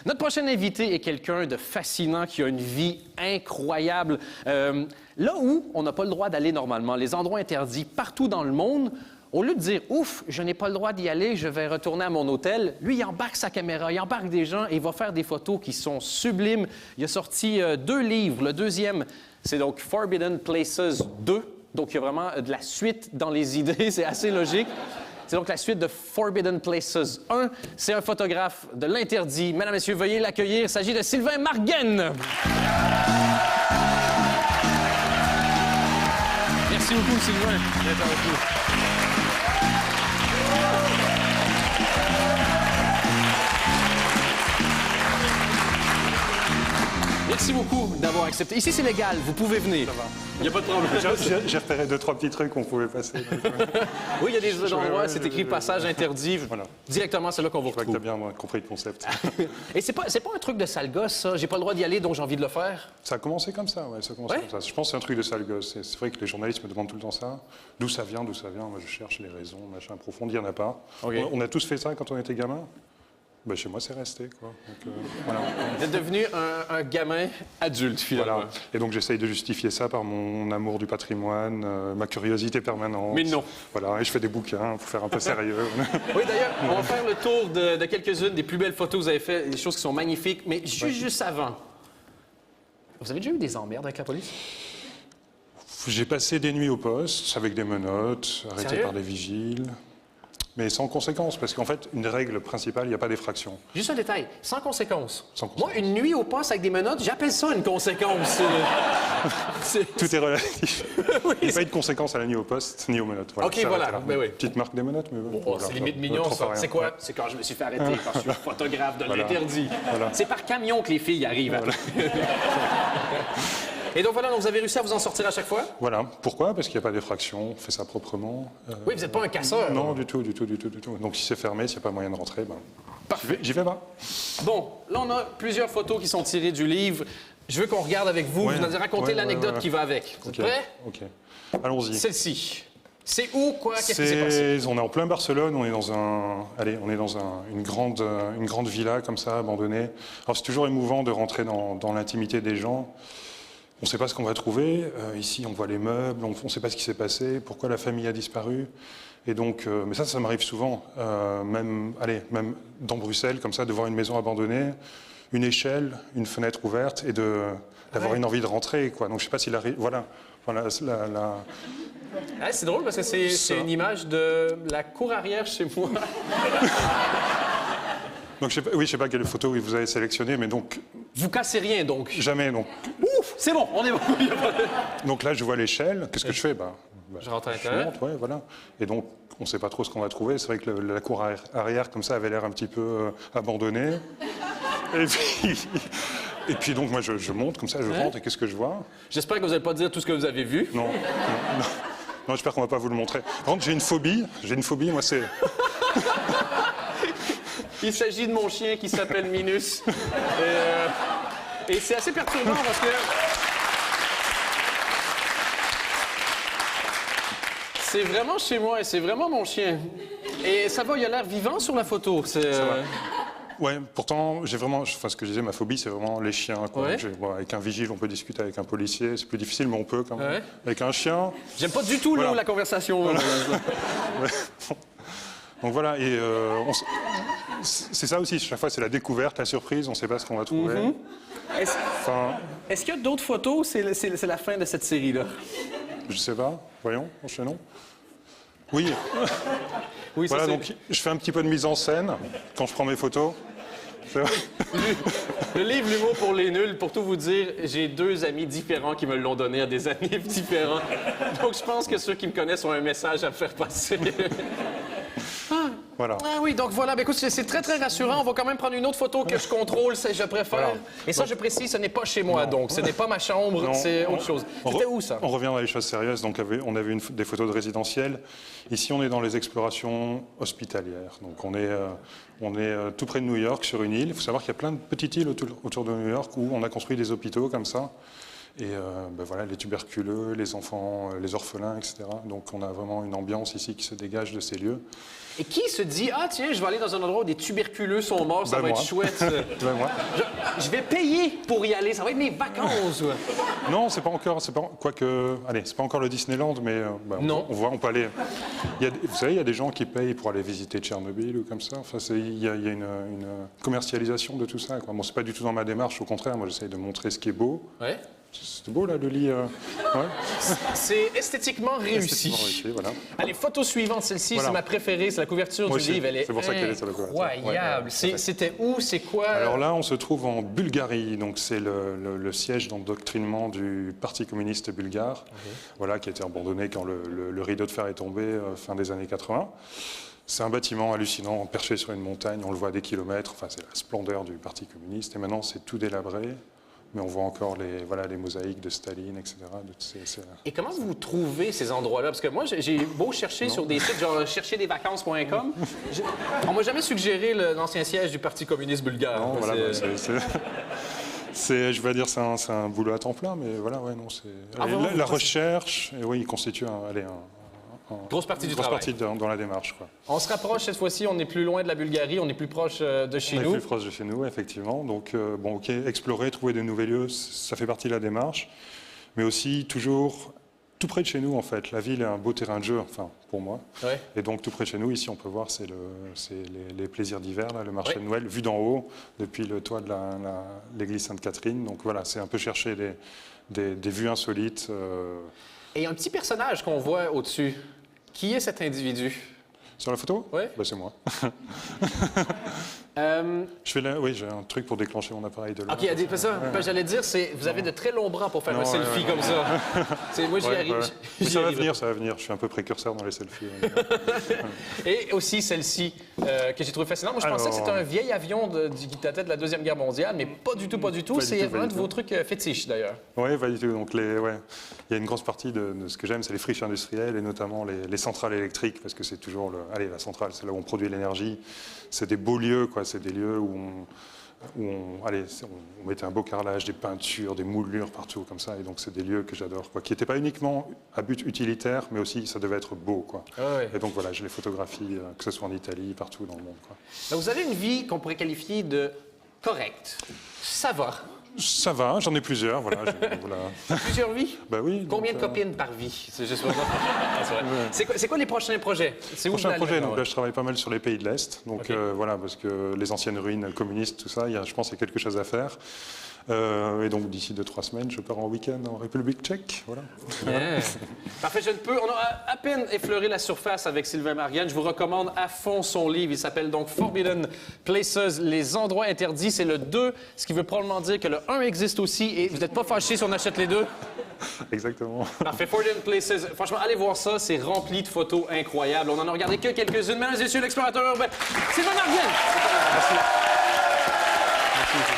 Notre prochain invité est quelqu'un de fascinant qui a une vie incroyable. Là où on n'a pas le droit d'aller normalement, les endroits interdits partout dans le monde, au lieu de dire « Ouf, je n'ai pas le droit d'y aller, je vais retourner à mon hôtel », lui, il embarque sa caméra, il embarque des gens et il va faire des photos qui sont sublimes. Il a sorti 2 livres. Le deuxième, c'est donc Forbidden Places 2. Donc, il y a vraiment de la suite dans les idées, c'est assez logique. C'est donc la suite de Forbidden Places 1. C'est un photographe de l'interdit. Mesdames, Messieurs, veuillez l'accueillir. Il s'agit de Sylvain Marguen. Merci beaucoup, Sylvain. Merci beaucoup. Merci beaucoup d'avoir accepté. Ici, c'est légal. Vous pouvez venir. Ça va. Il n'y a pas de problème. J'ai repéré 2-3 petits trucs qu'on pouvait passer. Oui, il y a des endroits, c'est écrit passage interdit. Voilà. Directement, c'est là qu'on vous Je crois que retrouve. tu as bien compris le concept. Et c'est pas un truc de sale gosse, ça. J'ai pas le droit d'y aller, donc j'ai envie de le faire. Ça a commencé comme ça, ouais, ça a commencé comme ça. Je pense que c'est un truc de sale gosse. C'est vrai que les journalistes me demandent tout le temps ça. D'où ça vient, d'où ça vient. Moi, je cherche les raisons, machin profond, il n'y en a pas. Okay. On a tous fait ça quand on était gamin. Ben, chez moi, c'est resté, quoi. Donc, voilà. Vous êtes devenu un gamin adulte, finalement. Voilà. Et donc, j'essaye de justifier ça par mon amour du patrimoine, ma curiosité permanente. Mais non. Voilà, et je fais des bouquins pour faire un peu sérieux. Oui, d'ailleurs, on va faire le tour de quelques-unes des plus belles photos que vous avez faites, des choses qui sont magnifiques. Mais juste avant, vous avez déjà eu des emmerdes avec la police? J'ai passé des nuits au poste avec des menottes, arrêté Sérieux? par des vigiles. Mais sans conséquence, parce qu'en fait, une règle principale, il n'y a pas d'effraction. Juste un détail, sans conséquence. Sans conséquence. Moi, une nuit au poste avec des menottes, j'appelle ça une conséquence. Tout est relatif. Oui, Il n'y a pas eu de conséquence à la nuit au poste, ni aux menottes. Voilà, OK, ça voilà. arrête là. Ben oui. Petite marque des menottes, mais bon. Oh, voilà, c'est limite ça- mignon, trop ça. rien. C'est quoi? C'est quand je me suis fait arrêter, quand je suis photographe de Voilà. l'interdit. Voilà. C'est par camion que les filles arrivent. Voilà. Et donc voilà, donc vous avez réussi à vous en sortir à chaque fois? Voilà. Pourquoi? Parce qu'il n'y a pas d'effraction, on fait ça proprement. Oui, vous n'êtes pas un casseur. Non, du tout. Donc si c'est fermé, s'il n'y a pas moyen de rentrer, ben, j'y vais pas. Bon, là, on a plusieurs photos qui sont tirées du livre. Je veux qu'on regarde avec vous. Ouais. Vous nous racontez Ouais, l'anecdote ouais. qui va avec. Vous êtes Ok. prêts? Ok. Allons-y. Celle-ci. C'est où, quoi? Qu'est-ce qui s'est passé? On est en plein Barcelone, on est dans une grande villa comme ça, abandonnée. Alors c'est toujours émouvant de rentrer dans l'intimité des gens. On ne sait pas ce qu'on va trouver. Ici, on voit les meubles, on ne sait pas ce qui s'est passé, pourquoi la famille a disparu. Et donc, mais ça m'arrive souvent, même dans Bruxelles, comme ça, de voir une maison abandonnée, une échelle, une fenêtre ouverte, et d'avoir une envie de rentrer, quoi. Donc je ne sais pas s'il arrive. Voilà. Ah, c'est drôle parce que c'est une image de la cour arrière chez moi. Donc je sais pas quelle photo vous avez sélectionné, mais donc Vous cassez rien, donc. jamais. Donc, Ouf! C'est bon, on est bon. donc là, je vois l'échelle. Qu'est-ce que je fais? Je rentre à Je l'intérieur. monte, ouais, voilà. Et donc, on ne sait pas trop ce qu'on va trouver. C'est vrai que la cour arrière, comme ça, avait l'air un petit peu abandonnée. Et puis donc, moi, je monte, comme ça, je rentre, et qu'est-ce que je vois? J'espère que vous n'allez pas dire tout ce que vous avez vu. Non, j'espère qu'on ne va pas vous le montrer. Par contre, j'ai une phobie, moi, c'est... Il s'agit de mon chien qui s'appelle Minus. Et c'est assez perturbant parce que... C'est vraiment chez moi et c'est vraiment mon chien. Et ça va, il a l'air vivant sur la photo. Ouais, pourtant, j'ai vraiment... Enfin, ce que je disais, ma phobie, c'est vraiment les chiens, quoi. Ouais. Bon, avec un vigile, on peut discuter, avec un policier, c'est plus difficile, mais on peut quand même. Ouais. Avec un chien... J'aime pas du tout Voilà. la conversation. Ouais. Donc voilà, et c'est ça aussi, chaque fois c'est la découverte, la surprise, on ne sait pas ce qu'on va trouver. Enfin, Est-ce qu'il y a d'autres photos ou c'est la fin de cette série-là? je sais pas, voyons, enchaînons. Oui, Oui, ça voilà, c'est... donc je fais un petit peu de mise en scène quand je prends mes photos. Le livre L'humour pour les nuls, pour tout vous dire, j'ai 2 amis différents qui me l'ont donné à des années différents. Donc je pense que ceux qui me connaissent ont un message à me faire passer. Voilà. Ah oui, donc voilà. Ben, écoute, c'est très, très rassurant. On va quand même prendre une autre photo que je contrôle, je préfère. Voilà. Et ça, je précise, ce n'est pas chez moi, donc. Ce n'est pas ma chambre, Non. c'est autre chose. C'était où, ça? On revient dans les choses sérieuses. Donc, on avait des photos de résidentiel. Ici, on est dans les explorations hospitalières. Donc, on est tout près de New York, sur une île. Il faut savoir qu'il y a plein de petites îles autour de New York où on a construit des hôpitaux comme ça. Et ben voilà, les tuberculeux, les enfants, les orphelins, etc. Donc on a vraiment une ambiance ici qui se dégage de ces lieux. Et qui se dit, ah tiens, je vais aller dans un endroit où des tuberculeux sont morts, ça Ben va moi. être chouette. Ça. Ben moi. Je vais payer pour y aller, ça va être mes vacances. Non, c'est pas encore, quoique, allez, c'est pas encore le Disneyland, mais ben, Non. on peut aller. Vous savez, il y a des gens qui payent pour aller visiter Tchernobyl ou comme ça. Enfin, il y a une commercialisation de tout ça, quoi. Bon, c'est pas du tout dans ma démarche, au contraire, moi j'essaye de montrer ce qui est beau. Ouais. C'est beau là, le lit. Ouais. C'est esthétiquement réussi. Esthétiquement réussi, voilà. Allez, photo suivante, celle-ci, Voilà. c'est ma préférée, c'est la couverture Moi du aussi, livre. Elle est c'est pour ça qu'elle est sur la couverture. incroyable. Ouais. C'était où, c'est quoi? Alors là, on se trouve en Bulgarie, donc c'est le siège d'endoctrinement du Parti communiste bulgare, voilà, qui a été abandonné quand le rideau de fer est tombé fin des années 80. C'est un bâtiment hallucinant, perché sur une montagne, on le voit à des kilomètres, enfin, c'est la splendeur du Parti communiste, et maintenant c'est tout délabré, mais on voit encore les mosaïques de Staline, etc. Et comment vous trouvez ces endroits-là? Parce que moi, j'ai beau chercher sur des sites genre chercherdesvacances.com, on m'a jamais suggéré l'ancien siège du Parti communiste bulgare. Non, voilà, je vais dire, c'est un boulot à temps plein, mais voilà, ouais, non, c'est... la recherche, et oui, il constitue grosse partie du grosse travail. partie dans la démarche, quoi. On se rapproche cette fois-ci, on est plus loin de la Bulgarie, on est plus proche de chez On est nous. plus proche de chez nous, effectivement. Donc, bon, ok, explorer, trouver de nouveaux lieux, ça fait partie de la démarche. Mais aussi, toujours tout près de chez nous, en fait. La ville est un beau terrain de jeu, enfin, pour moi. Ouais. Et donc, tout près de chez nous, ici, on peut voir, c'est les plaisirs d'hiver, là, le marché de Noël, vu d'en haut, depuis le toit de l'église Sainte-Catherine. Donc, voilà, c'est un peu chercher des vues insolites. Et un petit personnage qu'on voit au-dessus. Qui est cet individu? Sur la photo? Oui. Ben, c'est moi. Oui, j'ai un truc pour déclencher mon appareil de là. OK, c'est ça. J'allais dire, vous avez de très longs bras pour faire un selfie comme ça. Moi, j'y arrive. Mais ça va venir, ça va venir. Je suis un peu précurseur dans les selfies. Et aussi celle-ci, que j'ai trouvé fascinante. Moi, je pensais que c'était un vieil avion qui datait de la Deuxième Guerre mondiale, mais pas du tout, pas du tout. C'est un de vos trucs fétiches, d'ailleurs. Oui, pas du tout. Donc, il y a une grosse partie de ce que j'aime, c'est les friches industrielles et notamment les centrales électriques, parce que c'est toujours la centrale, c'est là où on produit l'énergie. C'est des beaux lieux, quoi. C'est des lieux où on mettait un beau carrelage, des peintures, des moulures partout comme ça. Et donc, c'est des lieux que j'adore, quoi, qui n'étaient pas uniquement à but utilitaire, mais aussi ça devait être beau, quoi. Et donc, voilà, je les photographie, que ce soit en Italie, partout dans le monde, quoi. Donc, vous avez une vie qu'on pourrait qualifier de correcte. Ça va. Ça va, j'en ai plusieurs, voilà. Plusieurs vies? Bah oui. Combien de copines par vie? C'est juste pour ça. C'est quoi les prochains projets? C'est où Prochain projet, donc là, je travaille pas mal sur les pays de l'Est. Donc voilà, parce que les anciennes ruines communistes, tout ça, je pense qu'il y a quelque chose à faire. Et donc d'ici 2-3 semaines, je pars en week-end en République tchèque. Voilà. Parfait, on a à peine effleuré la surface avec Sylvain Marianne. Je vous recommande à fond son livre. Il s'appelle donc Forbidden Places, les endroits interdits. C'est le 2, ce qui veut probablement dire que le 1 existe aussi. Et vous n'êtes pas fâchés si on achète les deux? Exactement. Parfait, Forbidden Places. Franchement, allez voir ça. C'est rempli de photos incroyables. On en a regardé que quelques-unes. Mesdames et messieurs, l'explorateur urbain, Sylvain Marianne. Merci.